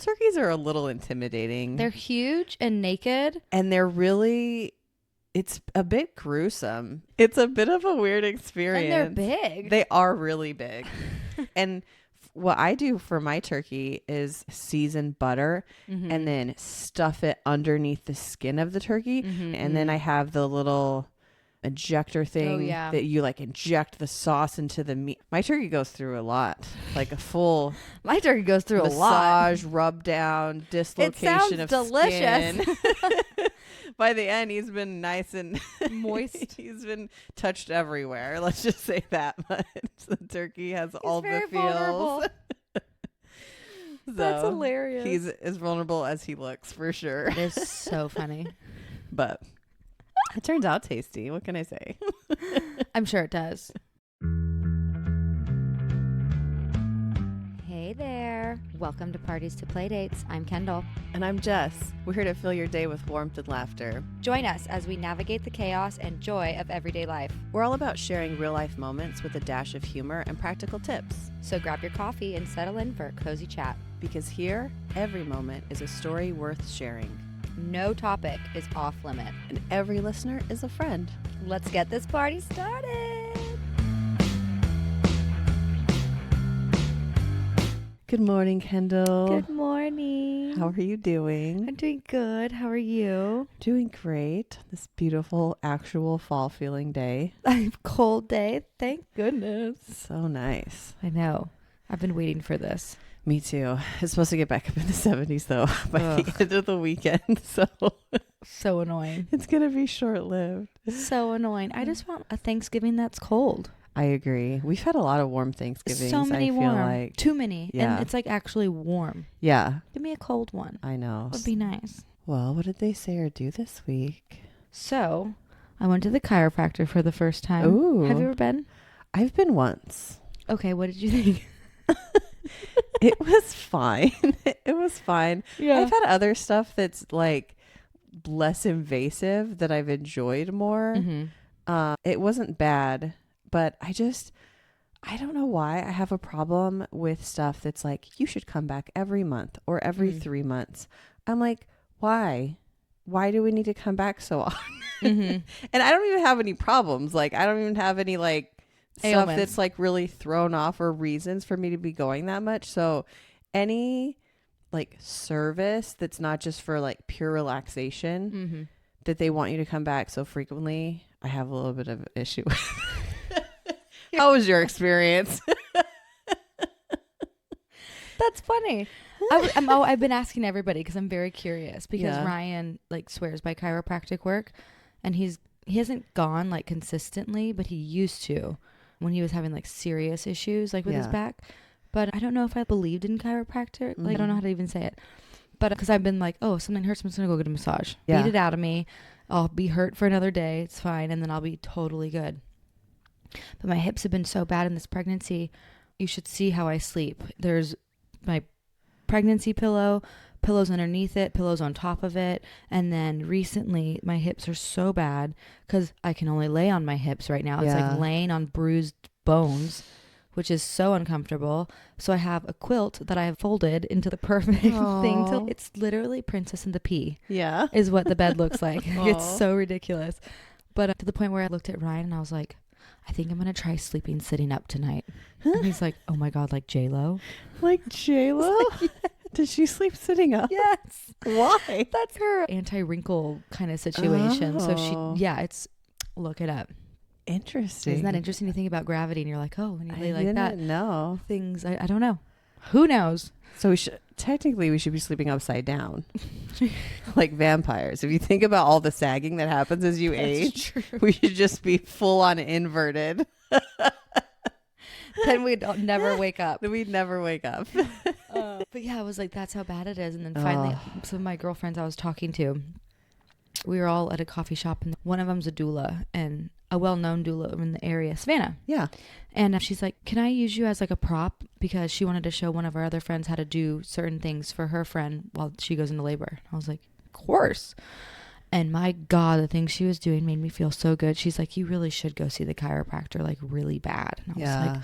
turkeys are a little intimidating. They're huge and naked. And it's a bit gruesome. It's a bit of a weird experience. And they're big. They are really big. And what I do for my turkey is season butter and then stuff it underneath the skin of the turkey. And then I have the little ejector thing that you like inject the sauce into the meat. My turkey goes through a lot, like a full My turkey goes through a lot. Massage, rub down, dislocation of delicious. skin. By the end, he's been nice and moist. He's been touched everywhere. Let's just say that much. The turkey has all the feels. That's hilarious. He's as vulnerable as he looks, for sure. It is so funny. But it turns out tasty. What can I say? I'm sure it does. Hey there. Welcome to Parties to Playdates. I'm Kendall. And I'm Jess. We're here to fill your day with warmth and laughter. Join us as we navigate the chaos and joy of everyday life. We're all about sharing real life moments with a dash of humor and practical tips. So grab your coffee and settle in for a cozy chat. Because here, every moment is a story worth sharing. No topic is off limit. And every listener is a friend. Let's get this party started. Good morning, Kendall. Good morning. How are you doing? I'm doing good. How are you? Doing great. This beautiful, actual fall feeling day. A cold day. Thank goodness. So nice. I know. I've been waiting for this. Me too. It's supposed to get back up in the 70s though by the end of the weekend. So annoying. It's going to be short-lived. So annoying. I just want a Thanksgiving that's cold. I agree. We've had a lot of warm Thanksgivings. So many I feel warm. like. Too many. Yeah. And it's like actually warm. Yeah. Give me a cold one. I know. Would be nice. Well, what did they say or do this week? So I went to the chiropractor for the first time. Ooh. Have you ever been? I've been once. Okay. What did you think? It was fine. It was fine. Yeah. I've had other stuff that's like less invasive that I've enjoyed more. It wasn't bad, but I don't know why I have a problem with stuff that's like, you should come back every month or every 3 months. I'm like, why? Why do we need to come back so often? And I don't even have any problems. Like, I don't even have any like stuff that's like really thrown off or reasons for me to be going that much. So any like service that's not just for like pure relaxation that they want you to come back so frequently, I have a little bit of an issue with. How was your experience? That's funny. I've been asking everybody because I'm very curious because Ryan like swears by chiropractic work and he hasn't gone like consistently, but he used to when he was having like serious issues like with his back. But I don't know if I believed in chiropractic. Like I don't know how to even say it. But because I've been like, oh, something hurts, I'm just going to go get a massage. Beat it out of me. I'll be hurt for another day. It's fine. And then I'll be totally good. But my hips have been so bad in this pregnancy. You should see how I sleep. There's my pregnancy pillows underneath it, pillows on top of it. And then recently my hips are so bad because I can only lay on my hips right now. It's like laying on bruised bones, which is so uncomfortable. So I have a quilt that I have folded into the perfect thing. It's literally Princess and the Pea. Yeah. Is what the bed looks like. It's so ridiculous. But to the point where I looked at Ryan and I was like, I think I'm going to try sleeping sitting up tonight. And he's like, oh my God, like J-Lo? Like J-Lo? Like, yes. Did she sleep sitting up? Yes. Why? That's her anti-wrinkle kind of situation. So look it up. Interesting. Isn't that interesting to think about gravity? And you're like, oh, when you lay like that. No. Things, I don't know. Who knows? So we should be sleeping upside down. Like vampires. If you think about all the sagging that happens as you age, we should just be full on inverted. Then we'd never wake up. We'd never wake up. But yeah, I was like, that's how bad it is. And then finally, some of my girlfriends I was talking to, we were all at a coffee shop and one of them's a doula and a well-known doula in the area, Savannah. Yeah. And she's like, can I use you as like a prop? Because she wanted to show one of our other friends how to do certain things for her friend while she goes into labor. I was like, of course. And my God, the things she was doing made me feel so good. She's like, you really should go see the chiropractor, like really bad. And I was like,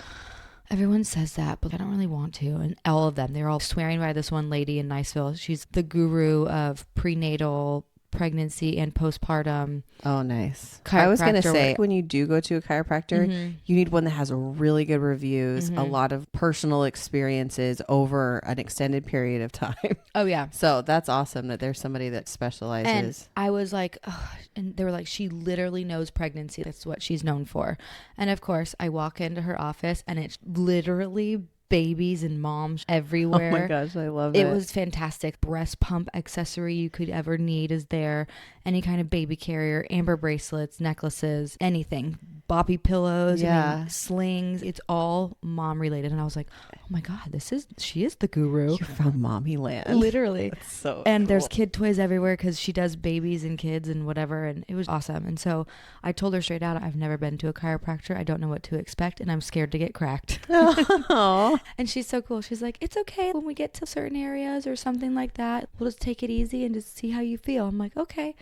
Everyone says that, but I don't really want to. And all of them, they're all swearing by this one lady in Niceville. She's the guru of prenatal, pregnancy, and postpartum. Oh, nice. I was going to say, work. when you do go to a chiropractor, you need one that has really good reviews, a lot of personal experiences over an extended period of time. Oh, yeah. So that's awesome that there's somebody that specializes. And I was like, oh, and they were like, she literally knows pregnancy. That's what she's known for. And of course, I walk into her office and it's literally babies and moms everywhere. Oh my gosh, I love it. It was fantastic. Breast pump accessory you could ever need is there. Any kind of baby carrier, amber bracelets, necklaces, anything. Boppy pillows, slings. It's all mom related. And I was like, oh my God, she is the guru. You're from mommy land. Literally. That's so And cool. there's kid toys everywhere because she does babies and kids and whatever. And it was awesome. And so I told her straight out, I've never been to a chiropractor. I don't know what to expect. And I'm scared to get cracked. Oh. And she's so cool. She's like, it's okay when we get to certain areas or something like that. We'll just take it easy and just see how you feel. I'm like, okay.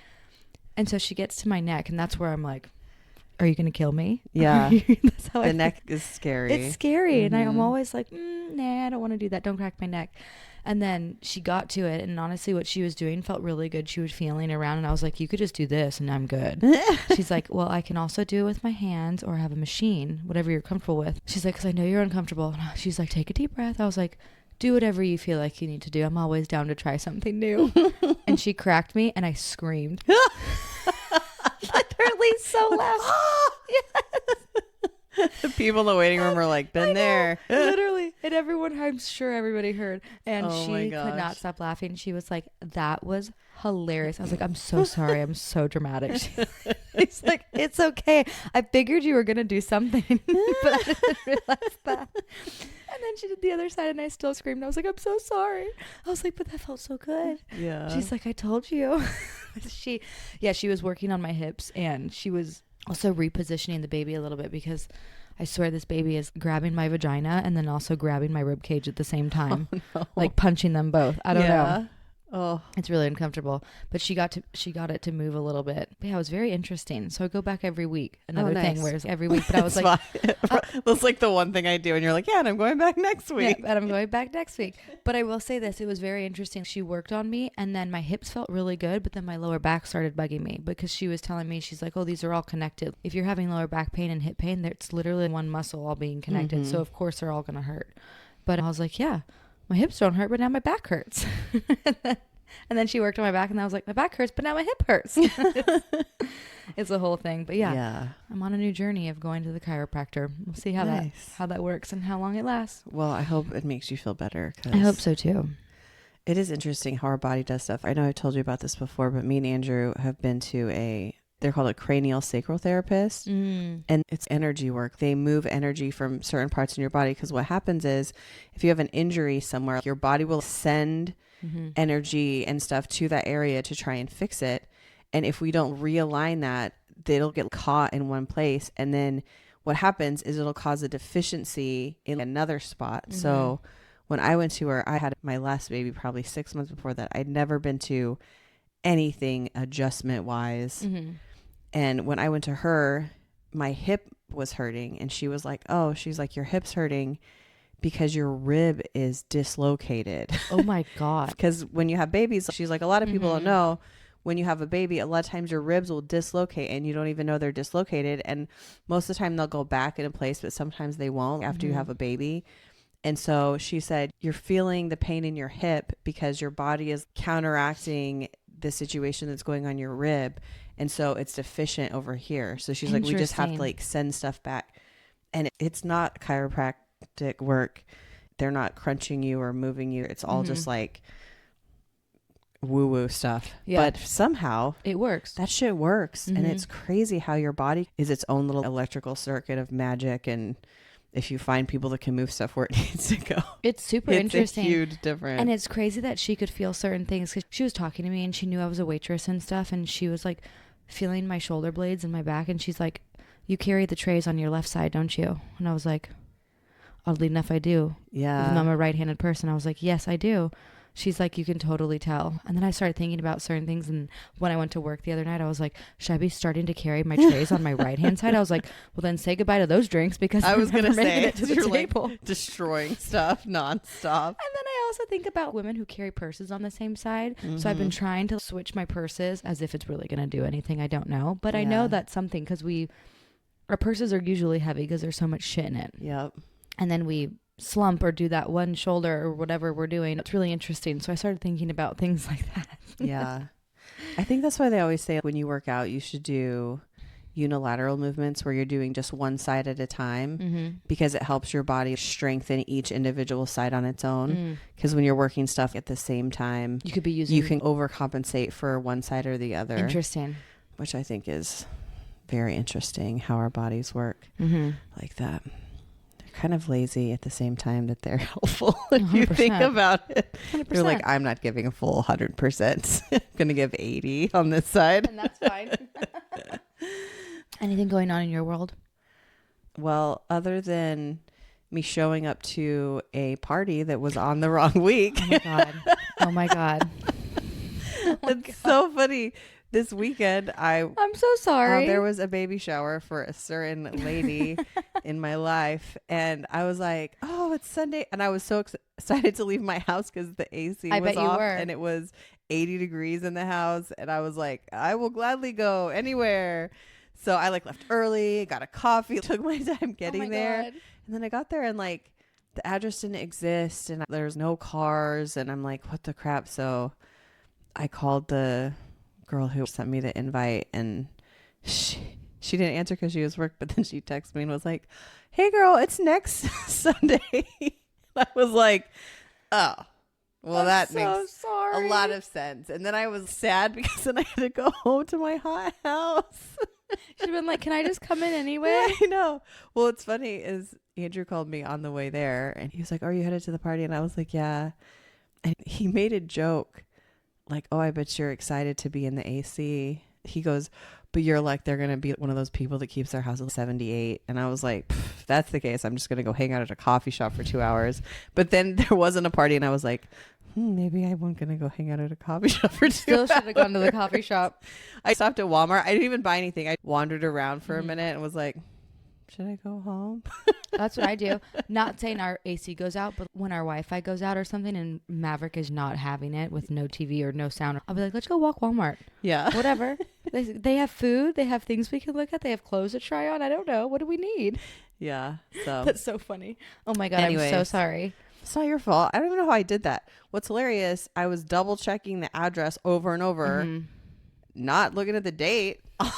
And so she gets to my neck and that's where I'm like, are you going to kill me? Yeah. That's how the neck is scary. It's scary. And I'm always like, nah, I don't want to do that. Don't crack my neck. And then she got to it. And honestly, what she was doing felt really good. She was feeling around and I was like, you could just do this and I'm good. She's like, well, I can also do it with my hands or have a machine, whatever you're comfortable with. She's like, because I know you're uncomfortable. She's like, take a deep breath. I was like, do whatever you feel like you need to do. I'm always down to try something new. And she cracked me and I screamed. Literally so loud. Yes. The people in the waiting room are like, been there. Literally. And everyone, I'm sure everybody heard. And Oh she could not stop laughing. She was like, that was hilarious. I was like, I'm so sorry. I'm so dramatic. She's like, it's okay. I figured you were going to do something, but I didn't realize that. And then she did the other side and I still screamed. I was like, I'm so sorry. I was like, but that felt so good. Yeah. She's like, I told you. She was working on my hips and she was also repositioning the baby a little bit because I swear this baby is grabbing my vagina and then also grabbing my rib cage at the same time. Oh, no. Like punching them both. I don't know. Oh, it's really uncomfortable, but she got it to move a little bit. But yeah, it was very interesting. So I go back every week. Another thing where it's every week, but I was like, that's like the one thing I do. And you're like, yeah, and I'm going back next week. Yeah, and I'm going back next week. But I will say this, it was very interesting. She worked on me and then my hips felt really good, but then my lower back started bugging me because she was telling me, she's like, oh, these are all connected. If you're having lower back pain and hip pain, it's literally one muscle all being connected. Mm-hmm. So of course they're all going to hurt. But I was like, yeah, my hips don't hurt, but now my back hurts. And then she worked on my back and I was like, my back hurts, but now my hip hurts. It's a whole thing. But yeah, I'm on a new journey of going to the chiropractor. We'll see how that works and how long it lasts. Well, I hope it makes you feel better. I hope so too. It is interesting how our body does stuff. I know I've told you about this before, but me and Andrew have been to they're called a cranial sacral therapist, and it's energy work. They move energy from certain parts in your body because what happens is if you have an injury somewhere, your body will send energy and stuff to that area to try and fix it. And if we don't realign that, it'll get caught in one place. And then what happens is it'll cause a deficiency in another spot. Mm-hmm. So when I went to her, I had my last baby probably 6 months before that. I'd never been to anything adjustment wise. Mm-hmm. And when I went to her, my hip was hurting and she was like, your hip's hurting because your rib is dislocated. Oh my God. Because when you have babies, she's like, a lot of people don't know, when you have a baby, a lot of times your ribs will dislocate and you don't even know they're dislocated. And most of the time they'll go back in place, but sometimes they won't after you have a baby. And so she said, you're feeling the pain in your hip because your body is counteracting the situation that's going on your rib. And so it's deficient over here. So she's like, we just have to send stuff back. And it's not chiropractic work. They're not crunching you or moving you. It's all just woo-woo stuff. Yeah. But somehow it works. That shit works. And it's crazy how your body is its own little electrical circuit of magic. And if you find people that can move stuff where it needs to go, it's super interesting. It's a huge difference. And it's crazy that she could feel certain things because she was talking to me and she knew I was a waitress and stuff. And she was like feeling my shoulder blades in my back. And she's like, you carry the trays on your left side, don't you? And I was like, oddly enough, I do. Yeah. Even though I'm a right-handed person. I was like, yes, I do. she's like, you can totally tell. And then I started thinking about certain things. And when I went to work the other night, I was like, should I be starting to carry my trays on my right hand side? I was like, well, then say goodbye to those drinks, because I was going to say it to the you're table. like destroying stuff nonstop. And then I also think about women who carry purses on the same side. So I've been trying to switch my purses, as if it's really going to do anything. I don't know. But I know that's something, because our purses are usually heavy because there's so much shit in it. Yep. And then we slump or do that one shoulder or whatever we're doing. It's really interesting. So I started thinking about things like that. Yeah. I think that's why they always say when you work out, you should do unilateral movements where you're doing just one side at a time, because it helps your body strengthen each individual side on its own. Because when you're working stuff at the same time, you can overcompensate for one side or the other. Interesting. Which I think is very interesting, how our bodies work like that. Kind of lazy at the same time that they're helpful. If you think about it, 100%. You're like, I'm not giving a full 100%. I'm going to give 80 on this side. And that's fine. Anything going on in your world? Well, other than me showing up to a party that was on the wrong week. Oh my God. Oh my God. It's so funny. This weekend, I'm so sorry. There was a baby shower for a certain lady in my life. And I was like, oh, it's Sunday. And I was so excited to leave my house because the AC was off and it was 80 degrees in the house. And I was like, I will gladly go anywhere. So I left early, got a coffee, took my time getting there. God. And then I got there and the address didn't exist and there's no cars. And I'm like, what the crap? So I called the girl who sent me the invite, and she didn't answer because she was work, but then she texted me and was like, hey girl, it's next Sunday. I was like, oh, well, that makes a lot of sense. And then I was sad because then I had to go home to my hot house. She'd been like, can I just come in anyway? Yeah, I know. Well, what's funny is Andrew called me on the way there and he was like, are you headed to the party? And I was like, yeah. And he made a joke like, oh, I bet you're excited to be in the AC. He goes, but you're like, they're going to be one of those people that keeps their house at 78. And I was like, if that's the case, I'm just going to go hang out at a coffee shop for 2 hours. But then there wasn't a party. And I was like, maybe I wasn't going to go hang out at a coffee shop for 2 hours. Still should have gone to the coffee shop. I stopped at Walmart. I didn't even buy anything. I wandered around for a minute and was like, should I go home? That's what I do. Not saying our AC goes out, but when our Wi-Fi goes out or something and Maverick is not having it with no TV or no sound, I'll be like, let's go walk Walmart. Yeah. Whatever. They have food. They have things we can look at. They have clothes to try on. I don't know. What do we need? Yeah. So that's so funny. Oh my God. Anyways, I'm so sorry. It's not your fault. I don't even know how I did that. What's hilarious, I was double checking the address over and over, not looking at the date on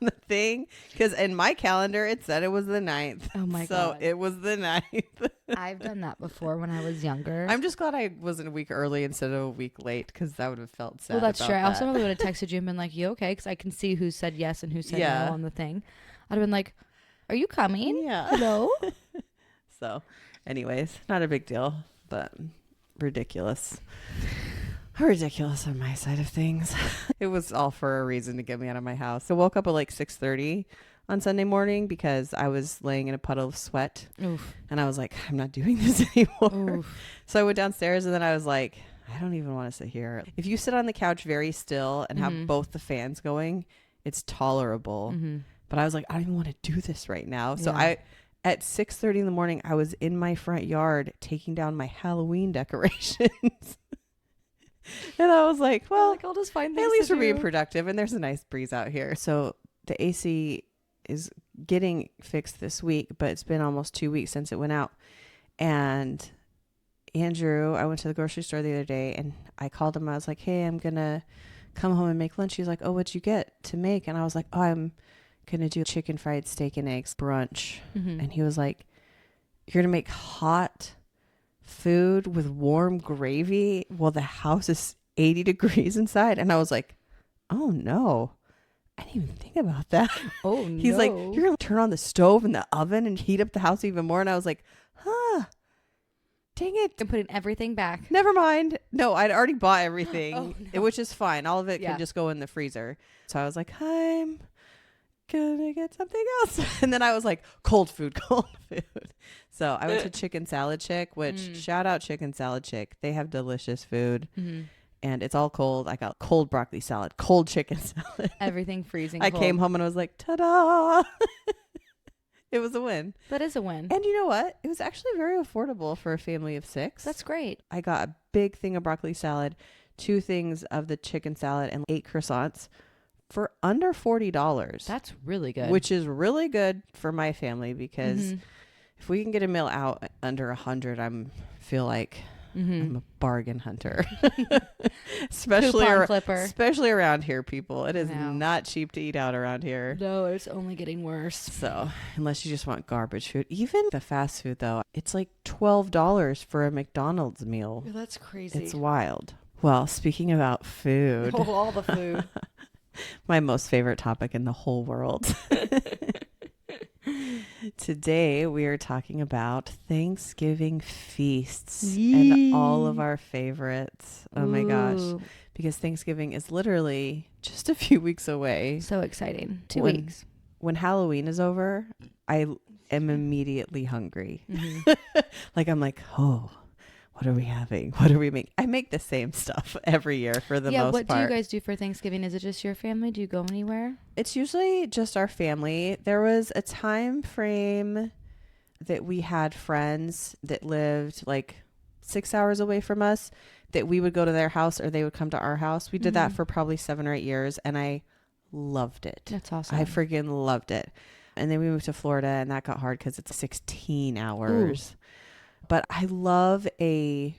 the thing, because in my calendar it said it was the 9th. Oh my God. So it was the 9th. I've done that before when I was younger. I'm just glad I wasn't a week early instead of a week late, because that would have felt sad. Well, that's about true. That. I also probably would have texted you and been like, you okay? Because I can see who said yes and who said no on the thing. I'd have been like, are you coming? Yeah. Hello? So anyways, not a big deal, but ridiculous. Ridiculous on my side of things. It was all for a reason to get me out of my house. I woke up at 6:30 on Sunday morning because I was laying in a puddle of sweat. Oof. And I was like, I'm not doing this anymore. Oof. So I went downstairs and then I was like, I don't even want to sit here. If you sit on the couch very still and have both the fans going, it's tolerable. But I was like, I don't even want to do this right now. So at 6:30 in the morning, I was in my front yard taking down my Halloween decorations. And I was like, well, I'll just find things at least to we're being do. productive and there's a nice breeze out here. So the AC is getting fixed this week, but it's been almost 2 weeks since it went out. And Andrew, I went to the grocery store the other day and I called him. I was like, hey, I'm going to come home and make lunch. He's like, oh, what'd you get to make? And I was like, oh, I'm going to do chicken fried steak and eggs brunch. And he was like, you're going to make hot food with warm gravy while the house is 80 degrees inside? And I was like, oh no, I didn't even think about that. Oh no. He's like, you're gonna turn on the stove and the oven and heat up the house even more? And I was like, dang it. I'm putting everything back. Never mind. No, I'd already bought everything. No. Which is fine. All of it can just go in the freezer. So I was like, I'm can I get something else? And then I was like, cold food. So I went to Chicken Salad Chick, which shout out Chicken Salad Chick. They have delicious food. And it's all cold. I got cold broccoli salad, cold chicken salad. Everything freezing I cold. came home and I was like, ta-da. It was a win. That is a win. And you know what? It was actually very affordable for a family of 6. That's great. I got a big thing of broccoli salad, 2 things of the chicken salad, and 8 croissants for under $40. That's really good. Which is really good for my family because if we can get a meal out under $100, feel like I'm a bargain hunter. especially around here, people. It is not cheap to eat out around here. No, it's only getting worse. So unless you just want garbage food, even the fast food though, it's like $12 for a McDonald's meal. That's crazy. It's wild. Well, speaking about food, all the food. My most favorite topic in the whole world. Today we are talking about Thanksgiving feasts and all of our favorites. Oh my gosh. Because Thanksgiving is literally just a few weeks away. So exciting. 2 weeks. When Halloween is over, I am immediately hungry. Like I'm like, oh, what are we having? What do we make? I make the same stuff every year for the most part. Yeah, what do you guys do for Thanksgiving? Is it just your family? Do you go anywhere? It's usually just our family. There was a time frame that we had friends that lived like 6 hours away from us that we would go to their house or they would come to our house. We did that for probably 7 or 8 years and I loved it. That's awesome. I friggin' loved it. And then we moved to Florida and that got hard because it's 16 hours. Ooh. But I love a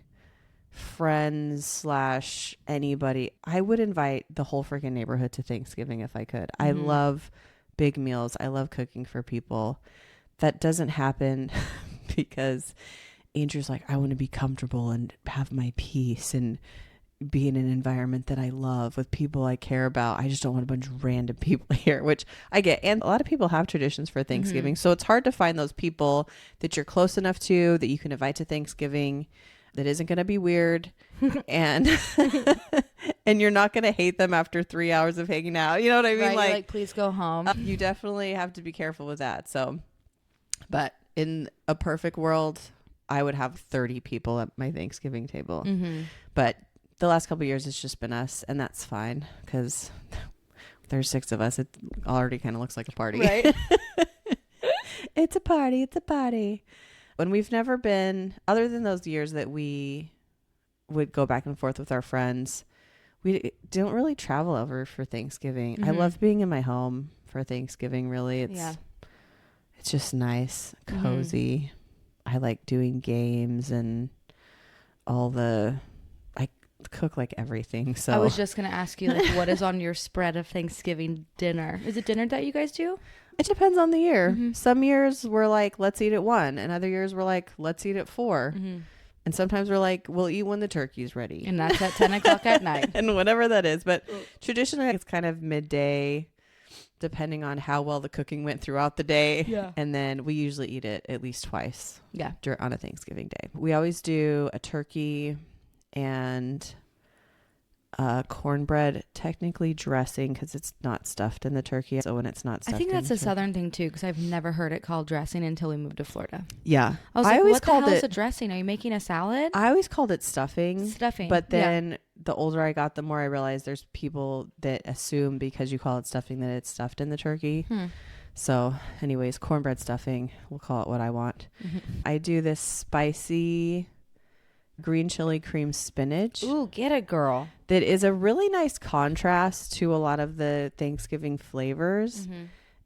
friends / anybody. I would invite the whole freaking neighborhood to Thanksgiving if I could. I love big meals. I love cooking for people. That doesn't happen because Andrew's like, I want to be comfortable and have my peace and be in an environment that I love with people I care about. I just don't want a bunch of random people here, which I get. And a lot of people have traditions for Thanksgiving. So it's hard to find those people that you're close enough to that you can invite to Thanksgiving that isn't going to be weird and and you're not going to hate them after 3 hours of hanging out. You know what I mean? Right, like please go home. You definitely have to be careful with that. So, but in a perfect world, I would have 30 people at my Thanksgiving table. But the last couple of years, it's just been us, and that's fine because there's 6 of us. It already kind of looks like a party. Right. It's a party. It's a party. When we've never been, other than those years that we would go back and forth with our friends, we don't really travel over for Thanksgiving. I love being in my home for Thanksgiving, really. It's just nice, cozy. I like doing games and all the... cook like everything. So I was just gonna ask you, like, what is on your spread of Thanksgiving dinner? Is it dinner that you guys do? It depends on the year. Some years we're like, let's eat at 1, and other years we're like, let's eat at 4. And sometimes we're like, we'll eat when the turkey's ready, and that's at 10 o'clock at night. And whatever that is. But traditionally it's kind of midday, depending on how well the cooking went throughout the day. Yeah. And then we usually eat it at least twice. Yeah. On a Thanksgiving day. We always do a turkey and cornbread, technically dressing because it's not stuffed in the turkey. So when it's not stuffed, I think that's a southern thing too, because I've never heard it called dressing until we moved to Florida. Yeah, I was like, what the hell is a dressing? Are you making a salad? I always called it stuffing. But then the older I got, the more I realized there's people that assume because you call it stuffing that it's stuffed in the turkey. So anyways, cornbread stuffing, we'll call it what I want. I do this spicy green chili cream spinach. Ooh, get it, girl. That is a really nice contrast to a lot of the Thanksgiving flavors.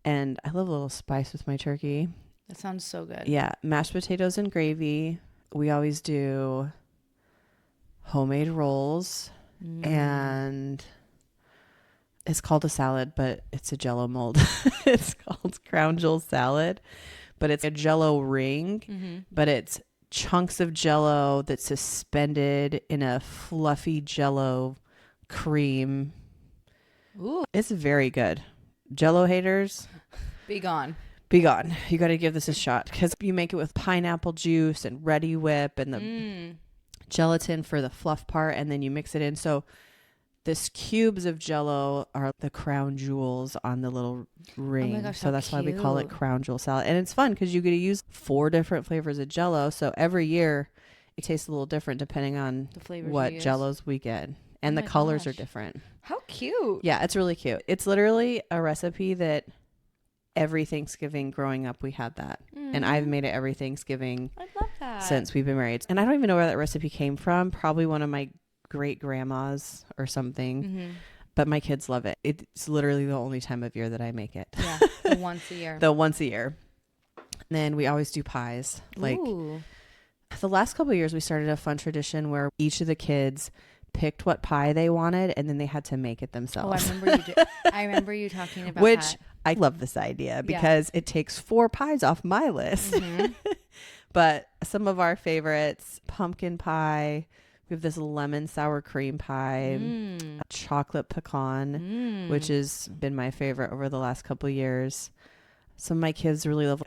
And I love a little spice with my turkey. That sounds so good. Yeah. Mashed potatoes and gravy. We always do homemade rolls. And it's called a salad, but it's a Jell-O mold. It's called Crown Jewel salad. But it's a Jell-O ring. But it's chunks of Jell-O that's suspended in a fluffy Jell-O cream. Ooh, it's very good. Jell-O haters, be gone. Be gone. You got to give this a shot because you make it with pineapple juice and Ready Whip and the gelatin for the fluff part, and then you mix it in. So This cubes of Jell-O are the crown jewels on the little ring. Oh my gosh, so that's why we call it cute. crown jewel salad. And it's fun because you get to use 4 different flavors of Jell-O. So every year it tastes a little different depending on The flavors what you use. Jell-Os we get. And Oh the my colors are gosh. different. How cute. Yeah, it's really cute. It's literally a recipe that every Thanksgiving growing up, we had that. And I've made it every Thanksgiving I love that. since we've been married. And I don't even know where that recipe came from. Probably one of my great grandmas or something. Mm-hmm. But my kids love it. It's literally the only time of year that I make it. Yeah, the once a year. The once a year. And then we always do pies. Like Ooh. the last couple of years, we started a fun tradition where each of the kids picked what pie they wanted and then they had to make it themselves. Oh, I remember you. I remember you talking about Which that. I love this idea because it takes 4 pies off my list. Mm-hmm. But some of our favorites, pumpkin pie. We have this lemon sour cream pie, a chocolate pecan, which has been my favorite over the last couple of years. Some of my kids really love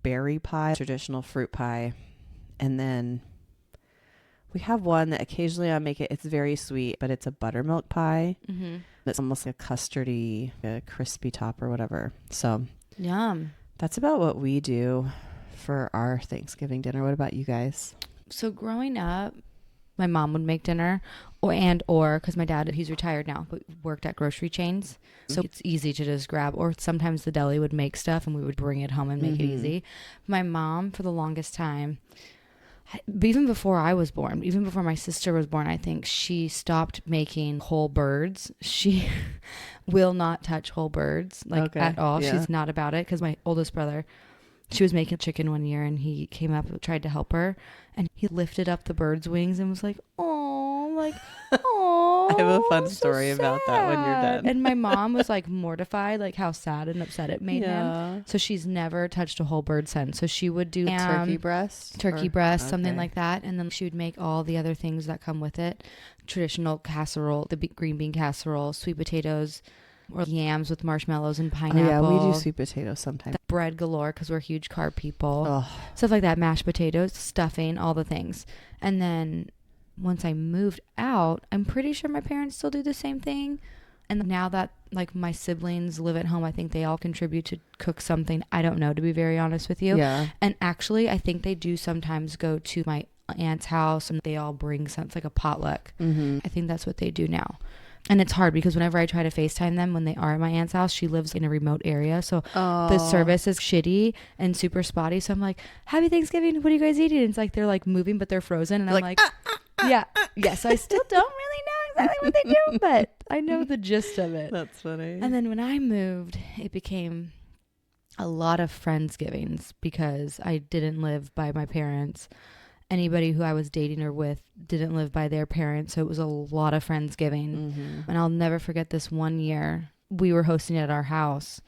berry pie, traditional fruit pie. And then we have one that occasionally I make it. It's very sweet, but it's a buttermilk pie. Mm-hmm. It's almost like a custardy, a crispy top or whatever. So Yum. that's about what we do for our Thanksgiving dinner. What about you guys? So growing up, my mom would make dinner or because my dad, he's retired now, but worked at grocery chains. So it's easy to just grab, or sometimes the deli would make stuff and we would bring it home and make it easy. My mom, for the longest time, even before I was born, even before my sister was born, I think she stopped making whole birds. She will not touch whole birds at all. Yeah. She's not about it because my oldest brother, she was making chicken one year and he came up and tried to help her and he lifted up the bird's wings and was like, oh, I have a fun story about that when you're done. And my mom was like mortified, like how sad and upset it made him. So she's never touched a whole bird since. So she would do turkey breast, something like that. And then she would make all the other things that come with it. Traditional casserole, the green bean casserole, sweet potatoes, or yams with marshmallows and pineapple. Oh, yeah, we do sweet potatoes sometimes. Bread galore because we're huge carb people. Oh. Stuff like that, mashed potatoes, stuffing, all the things. And then once I moved out, I'm pretty sure my parents still do the same thing. And now that like my siblings live at home, I think they all contribute to cook something. I don't know, to be very honest with you. Yeah. And actually, I think they do sometimes go to my aunt's house and they all bring something. It's like a potluck. Mm-hmm. I think that's what they do now. And it's hard because whenever I try to FaceTime them when they are at my aunt's house, she lives in a remote area. So the service is shitty and super spotty. So I'm like, happy Thanksgiving. What are you guys eating? And it's like they're like moving, but they're frozen. And I'm like, yeah. So I still don't really know exactly what they do, but I know the gist of it. That's funny. And then when I moved, it became a lot of Friendsgivings because I didn't live by my parents. Anybody who I was dating or with didn't live by their parents. So it was a lot of Friendsgiving. Mm-hmm. And I'll never forget this one year. We were hosting it at our house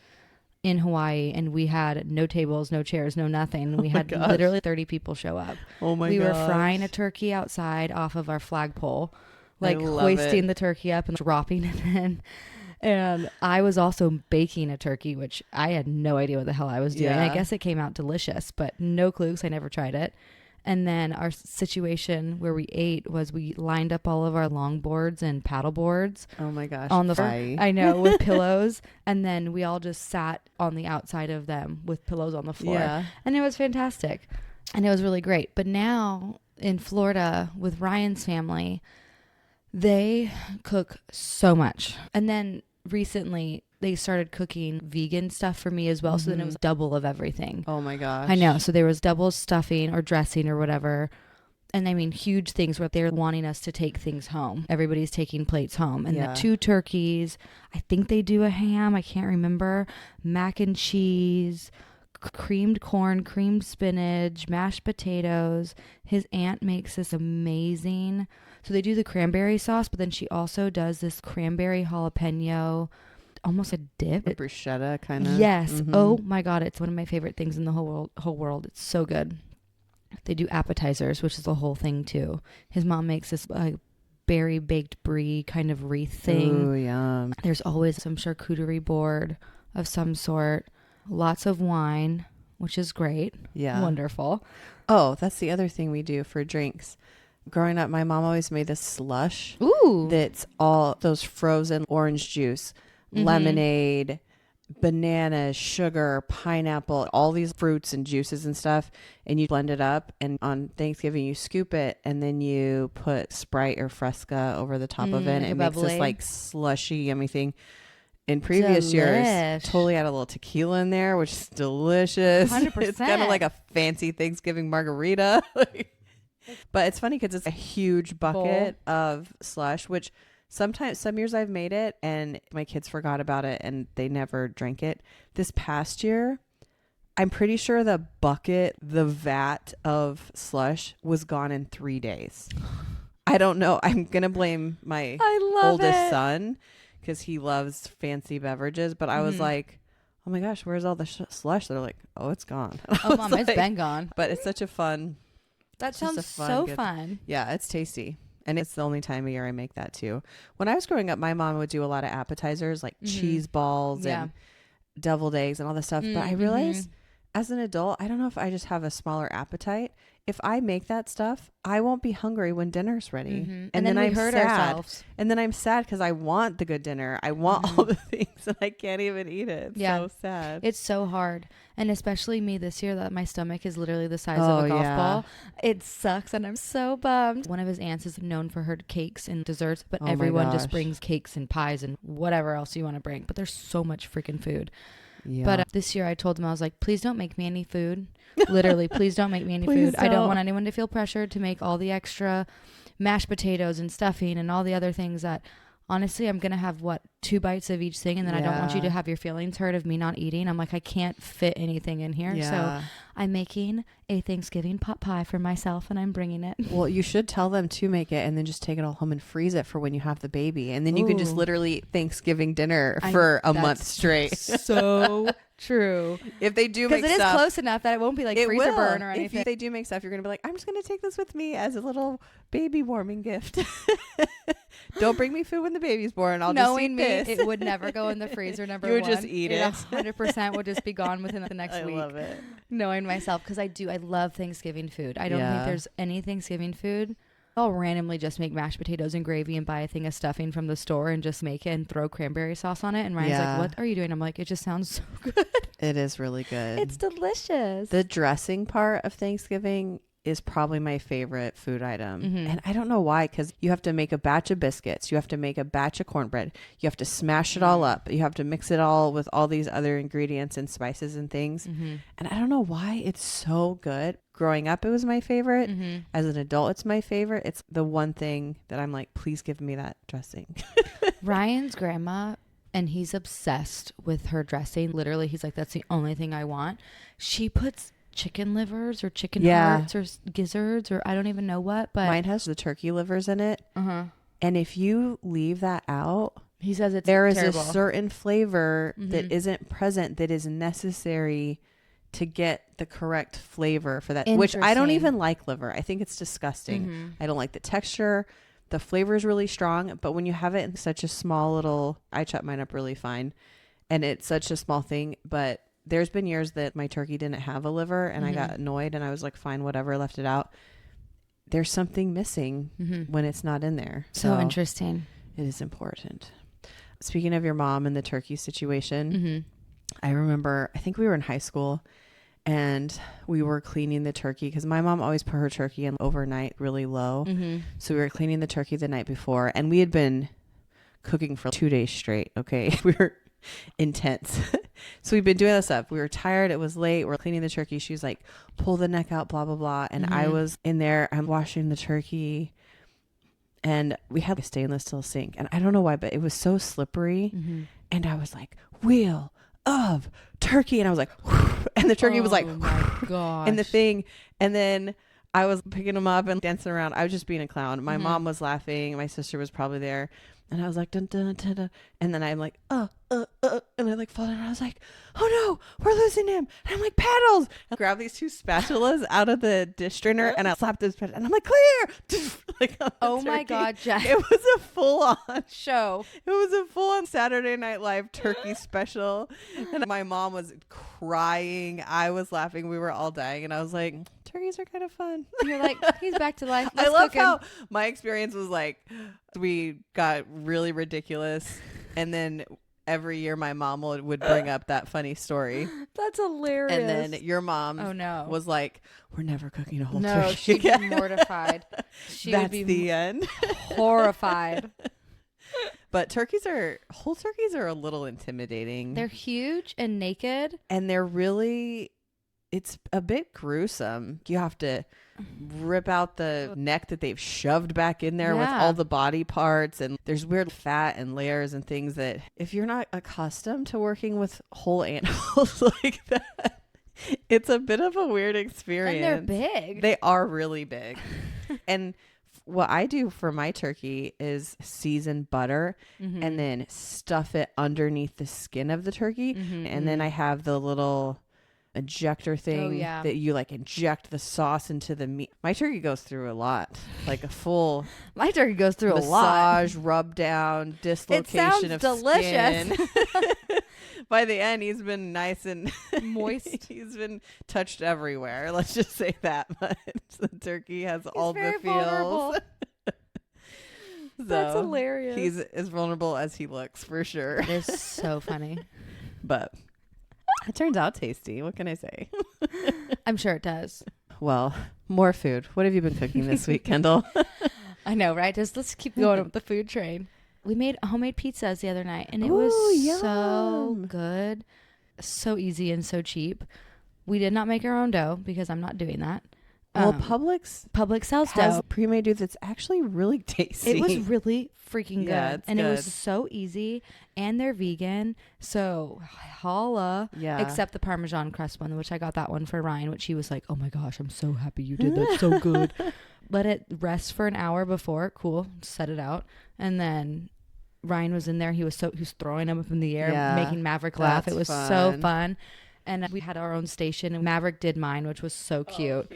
in Hawaii and we had no tables, no chairs, no nothing. We had literally 30 people show up. Oh my god. We were frying a turkey outside off of our flagpole, like hoisting the turkey up and dropping it in. And I was also baking a turkey, which I had no idea what the hell I was doing. Yeah. I guess it came out delicious, but no clue because I never tried it. And then our situation where we ate was we lined up all of our longboards and paddle boards. Oh my gosh. On the floor. I know, with pillows. And then we all just sat on the outside of them with pillows on the floor. Yeah. And it was fantastic. And it was really great. But now in Florida with Ryan's family, they cook so much. And then recently they started cooking vegan stuff for me as well. So then it was double of everything. Oh my gosh. I know. So there was double stuffing or dressing or whatever. And I mean, huge things where they're wanting us to take things home. Everybody's taking plates home. And the 2 turkeys, I think they do a ham. I can't remember. Mac and cheese, creamed corn, creamed spinach, mashed potatoes. His aunt makes this amazing. So they do the cranberry sauce, but then she also does this cranberry jalapeno, almost a dip. A bruschetta kind of. Yes. Mm-hmm. Oh my God. It's one of my favorite things in the whole world. It's so good. They do appetizers, which is the whole thing too. His mom makes this berry baked brie kind of wreath thing. Ooh, yum. There's always some charcuterie board of some sort. Lots of wine, which is great. Yeah. Wonderful. Oh, that's the other thing we do for drinks. growing up, my mom always made this slush. Ooh. That's all those frozen orange juice, lemonade, bananas, sugar, pineapple, all these fruits and juices and stuff. And you blend it up. And on Thanksgiving, you scoop it. And then you put Sprite or Fresca over the top of it. And it makes this like slushy, yummy thing. In previous years, totally had a little tequila in there, which is delicious. 100%. It's kind of like a fancy Thanksgiving margarita. But it's funny because it's a huge bucket of slush, which sometimes, some years I've made it and my kids forgot about it and they never drank it. This past year, I'm pretty sure the vat of slush was gone in 3 days. I don't know. I'm going to blame my oldest son because he loves fancy beverages. But I was like, oh my gosh, where's all the slush? They're like, oh, it's gone. Oh, Mom, it's been gone. But it's such a fun. That sounds so fun. Yeah, it's tasty. And it's the only time of year I make that too. When I was growing up, my mom would do a lot of appetizers like cheese balls and deviled eggs and all this stuff. But I realized as an adult, I don't know if I just have a smaller appetite. If I make that stuff, I won't be hungry when dinner's ready. And then we hurt ourselves. And then I'm sad because I want the good dinner. I want all the things and I can't even eat it. It's so sad. It's so hard. And especially me this year that my stomach is literally the size of a golf ball. It sucks and I'm so bummed. One of his aunts is known for her cakes and desserts, but everyone just brings cakes and pies and whatever else you want to bring. But there's so much freaking food. Yeah. But this year I told him, I was like, please don't make me any food. Literally, please don't make me any food. I don't want anyone to feel pressured to make all the extra mashed potatoes and stuffing and all the other things that honestly I'm going to have 2 bites of each thing. And then I don't want you to have your feelings hurt of me not eating. I'm like, I can't fit anything in here. So I'm making a Thanksgiving pot pie for myself and I'm bringing it. Well, you should tell them to make it and then just take it all home and freeze it for when you have the baby. And then you can just literally eat Thanksgiving dinner for a month straight. So true. If they do make stuff. Because it is close enough that it won't be like freezer burn or anything. If they do make stuff, you're going to be like, I'm just going to take this with me as a little baby warming gift. Don't bring me food when the baby's born. I'll just eat this. It would never go in the freezer. Number one. You would just eat it. 100% would just be gone within the next week. I love it. Knowing myself, because I love Thanksgiving food. I don't think there's any Thanksgiving food. I'll randomly just make mashed potatoes and gravy and buy a thing of stuffing from the store and just make it and throw cranberry sauce on it. And Ryan's like, what are you doing? I'm like, it just sounds so good. It is really good. It's delicious. The dressing part of Thanksgiving is probably my favorite food item. And I don't know why, because you have to make a batch of biscuits. You have to make a batch of cornbread. You have to smash it all up. You have to mix it all with all these other ingredients and spices and things. And I don't know why it's so good. Growing up, it was my favorite. As an adult, it's my favorite. It's the one thing that I'm like, please give me that dressing. Ryan's grandma, and he's obsessed with her dressing. Literally, he's like, that's the only thing I want. She puts chicken livers or chicken hearts or gizzards or I don't even know what, but mine has the turkey livers in it. And if you leave that out, he says there terrible. Is a certain flavor that isn't present that is necessary to get the correct flavor for that, which I don't even like liver. I think it's disgusting. I don't like the texture. The flavor is really strong, but when you have it in such a small little, I chop mine up really fine and it's such a small thing, but there's been years that my turkey didn't have a liver and I got annoyed and I was like, fine, whatever, left it out. There's something missing when it's not in there. So interesting. It is important. Speaking of your mom and the turkey situation, I remember, I think we were in high school and we were cleaning the turkey because my mom always put her turkey in overnight really low. So we were cleaning the turkey the night before and we had been cooking for 2 days straight. Okay. We were intense. So we've been doing this stuff. We were tired. It was late. We're cleaning the turkey. She's like, pull the neck out, blah, blah, blah. And I was in there. I'm washing the turkey and we had a stainless steel sink. And I don't know why, but it was so slippery. And I was like, wheel of turkey. And I was like, whoosh, and the turkey was like, my gosh. in the thing. And then I was picking them up and dancing around. I was just being a clown. My mom was laughing. My sister was probably there. And I was like, dun, dun, dun, dun. And then I'm like, and I like fall down. And I was like, oh no, we're losing him. And I'm like, paddles. I grab these 2 spatulas out of the dish strainer and I slapped this spatula. And I'm like, clear. Like, oh my God, Jack. It was a full on show. It was a full on Saturday Night Live turkey special. And my mom was crying. I was laughing. We were all dying. And I was like, turkeys are kind of fun. You're like, he's back to life. I love how my experience was like, we got really ridiculous. And then every year my mom would bring up that funny story. That's hilarious. And then your mom was like, we're never cooking a whole turkey. She'd be mortified. That's the end. Horrified. But whole turkeys are a little intimidating. They're huge and naked. And it's a bit gruesome. You have to rip out the neck that they've shoved back in there with all the body parts. And there's weird fat and layers and things that if you're not accustomed to working with whole animals like that, it's a bit of a weird experience. And they're big. They are really big. And what I do for my turkey is season butter and then stuff it underneath the skin of the turkey. And then I have the little ejector thing that you like inject the sauce into the meat. My turkey goes through a lot, like a full my turkey goes through massage, rub down, dislocation of delicious. skin. By the end, he's been nice and moist. He's been touched everywhere. Let's just say that much. The turkey has all the feels. So that's hilarious. He's as vulnerable as he looks, for sure. It is so funny. But it turns out tasty. What can I say? I'm sure it does. Well, more food. What have you been cooking this week, Kendall? I know, right? Let's keep going with the food train. We made homemade pizzas the other night, and it was so good, so easy and so cheap. We did not make our own dough because I'm not doing that. Well, Publix sells has dough. pre-made dough that's actually really tasty. It was really freaking good. And it was so easy, and they're vegan. So holla. Yeah. Except the Parmesan crust one, which I got that one for Ryan, which he was like, oh my gosh, I'm so happy you did that. So good. Let it rest for an hour before. Cool. Set it out. And then Ryan was in there. He was throwing them up in the air, making Maverick laugh. It was so fun. And we had our own station, and Maverick did mine, which was so cute.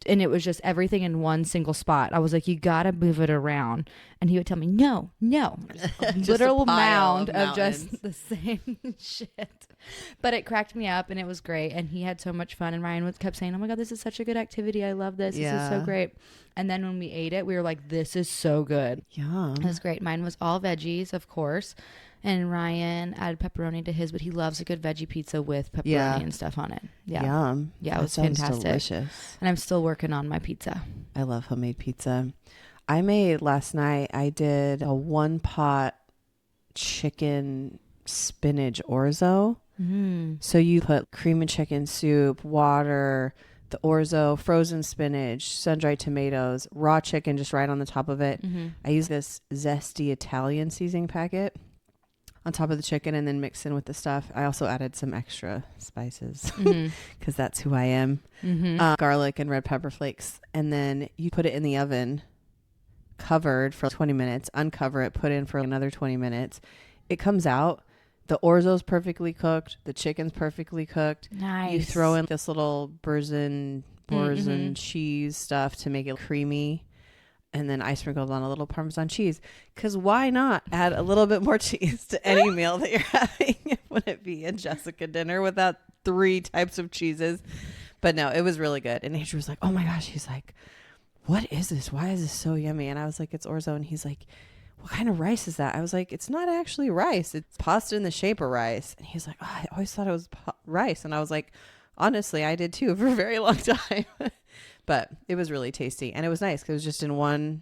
And it was just everything in one single spot. I was like, you got to move it around. And he would tell me, no. A literal mound of just the same shit. But it cracked me up, and it was great. And he had so much fun. And Ryan kept saying, oh my God, this is such a good activity. I love this. This is so great. And then when we ate it, we were like, this is so good. Yum. It was great. Mine was all veggies, of course. And Ryan added pepperoni to his, but he loves a good veggie pizza with pepperoni and stuff on it. Yeah. Yum. Yeah, it was fantastic. Delicious. And I'm still working on my pizza. I love homemade pizza. I made last night, I did a 1-pot chicken spinach orzo. So you put cream and chicken soup, water, the orzo, frozen spinach, sun-dried tomatoes, raw chicken just right on the top of it. I use this zesty Italian seasoning packet on top of the chicken and then mix in with the stuff. I also added some extra spices because that's who I am. Garlic and red pepper flakes. And then you put it in the oven covered for 20 minutes, uncover it, put in for another 20 minutes. It comes out. The orzo's perfectly cooked. The chicken's perfectly cooked. Nice. You throw in this little Boursin cheese stuff to make it creamy. And then I sprinkled on a little Parmesan cheese. Because why not add a little bit more cheese to any meal that you're having? Wouldn't it be a Jessica dinner without 3 types of cheeses? But no, it was really good. And Andrew was like, oh my gosh. He's like, what is this? Why is this so yummy? And I was like, it's orzo. And he's like, what kind of rice is that? I was like, it's not actually rice. It's pasta in the shape of rice. And he's like, oh, I always thought it was rice. And I was like, honestly, I did too for a very long time. But it was really tasty. And it was nice because it was just in one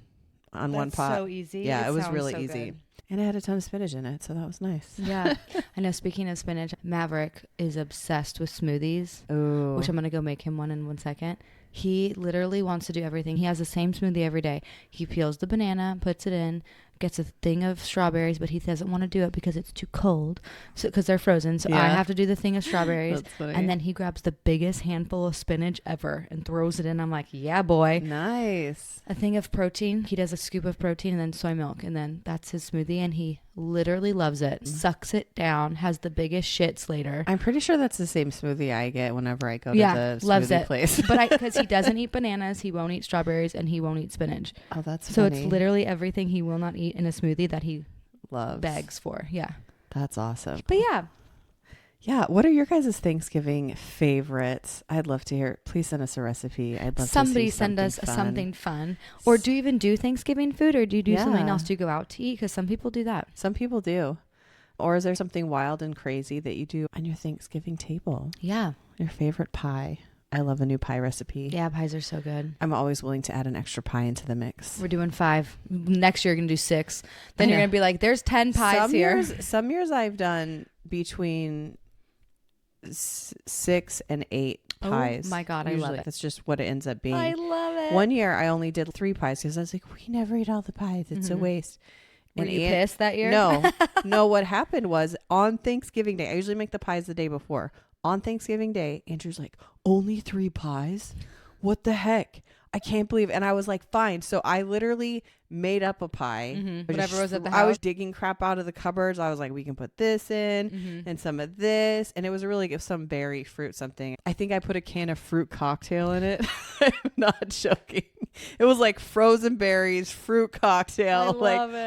pot. That's so easy. Yeah, it was really easy. Good. And it had a ton of spinach in it. So that was nice. Yeah. I know, speaking of spinach, Maverick is obsessed with smoothies. Ooh. Which I'm going to go make him one in 1 second. He literally wants to do everything. He has the same smoothie every day. He peels the banana, puts it in, gets a thing of strawberries, but he doesn't want to do it because it's too cold. So because they're frozen. So I have to do the thing of strawberries. And then he grabs the biggest handful of spinach ever and throws it in. I'm like, yeah, boy. Nice. A thing of protein. He does a scoop of protein and then soy milk. And then that's his smoothie. And he literally loves it. Sucks it down. Has the biggest shits later. I'm pretty sure that's the same smoothie I get whenever I go to the smoothie place. But because he doesn't eat bananas, he won't eat strawberries, and he won't eat spinach. Oh, that's so funny. it's literally everything he will not eat in a smoothie that he loves, begs for. Yeah, that's awesome. But yeah, what are your guys' Thanksgiving favorites? I'd love to hear. Please send us a recipe. I'd love somebody to see send us fun. something fun. Or do you even do Thanksgiving food, or do you do something else? Do you go out to eat? Because some people do that. Some people do. Or is there something wild and crazy that you do on your Thanksgiving table? Yeah, your favorite pie. I love a new pie recipe. Yeah, pies are so good. I'm always willing to add an extra pie into the mix. We're doing 5. Next year, you're going to do 6. Then you're going to be like, there's 10 pies here. Some years I've done between 6 and 8 pies. Oh my God, usually. I love it. That's just what it ends up being. I love it. One year I only did 3 pies because I was like, we never eat all the pies. It's a waste. Were you pissed that year? No. What happened was on Thanksgiving Day, I usually make the pies the day before. On Thanksgiving Day, Andrew's like, only 3 pies? What the heck? I can't believe it. And I was like, fine. So I literally made up a pie. Whatever was at the house. I was digging crap out of the cupboards. I was like, we can put this in and some of this. And it was really some berry fruit something. I think I put a can of fruit cocktail in it. I'm not joking. It was like frozen berries, fruit cocktail,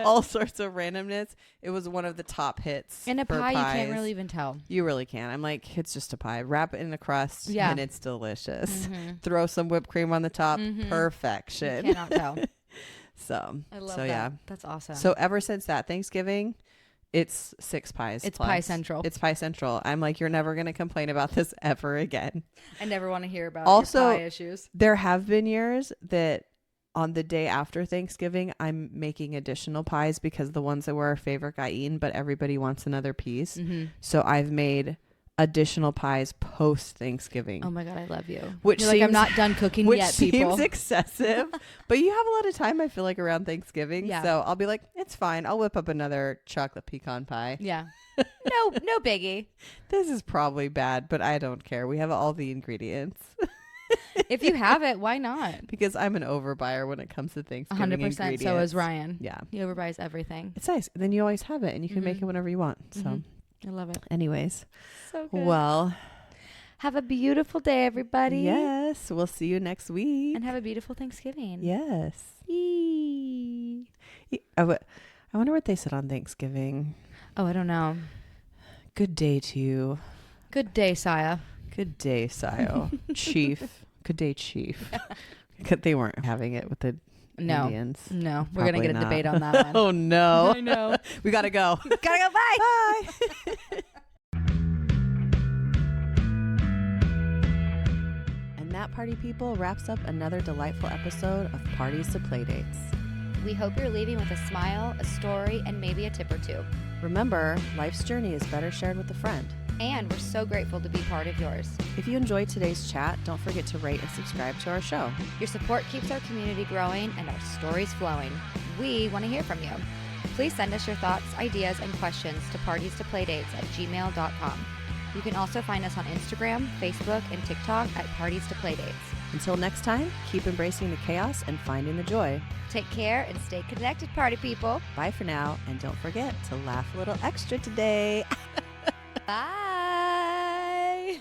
all sorts of randomness. It was one of the top hits. In a pie, you can't really even tell. You really can. I'm like, it's just a pie. Wrap it in a crust and it's delicious. Throw some whipped cream on the top. Perfection. You cannot tell. So I love that. Yeah. That's awesome. So ever since that Thanksgiving, it's 6 pies. It's plus. Pie Central. It's Pie Central. I'm like, you're never going to complain about this ever again. I never want to hear about also, your pie issues. There have been years that on the day after Thanksgiving, I'm making additional pies because the ones that were our favorite got eaten, but everybody wants another piece. So I've made additional pies post Thanksgiving. Oh my God, I love you. Which You're like, I'm not done cooking yet, people. Which seems excessive, but you have a lot of time, I feel like, around Thanksgiving. Yeah. So I'll be like, it's fine. I'll whip up another chocolate pecan pie. Yeah. No biggie. This is probably bad, but I don't care. We have all the ingredients. If you have it, why not? Because I'm an overbuyer when it comes to Thanksgiving 100%. Ingredients. So is Ryan. Yeah. He overbuys everything. It's nice. Then you always have it and you can make it whenever you want. So I love it. Anyways. So good. Well, have a beautiful day, everybody. Yes. We'll see you next week. And have a beautiful Thanksgiving. Yes. I wonder what they said on Thanksgiving. Oh, I don't know. Good day to you. Good day, Saya. Good day, Sayo. Chief. Good day, Chief. They weren't having it with the Indians. No. We're going to get a debate on that one. Oh, no. I know. We got to go. Gotta go. Bye. Bye. And that, party people, wraps up another delightful episode of Parties to Playdates. We hope you're leaving with a smile, a story, and maybe a tip or two. Remember, life's journey is better shared with a friend. And we're so grateful to be part of yours. If you enjoyed today's chat, don't forget to rate and subscribe to our show. Your support keeps our community growing and our stories flowing. We want to hear from you. Please send us your thoughts, ideas, and questions to partiestoplaydates@gmail.com. You can also find us on Instagram, Facebook, and TikTok at Parties to Playdates. Until next time, keep embracing the chaos and finding the joy. Take care and stay connected, party people. Bye for now, and don't forget to laugh a little extra today. Bye.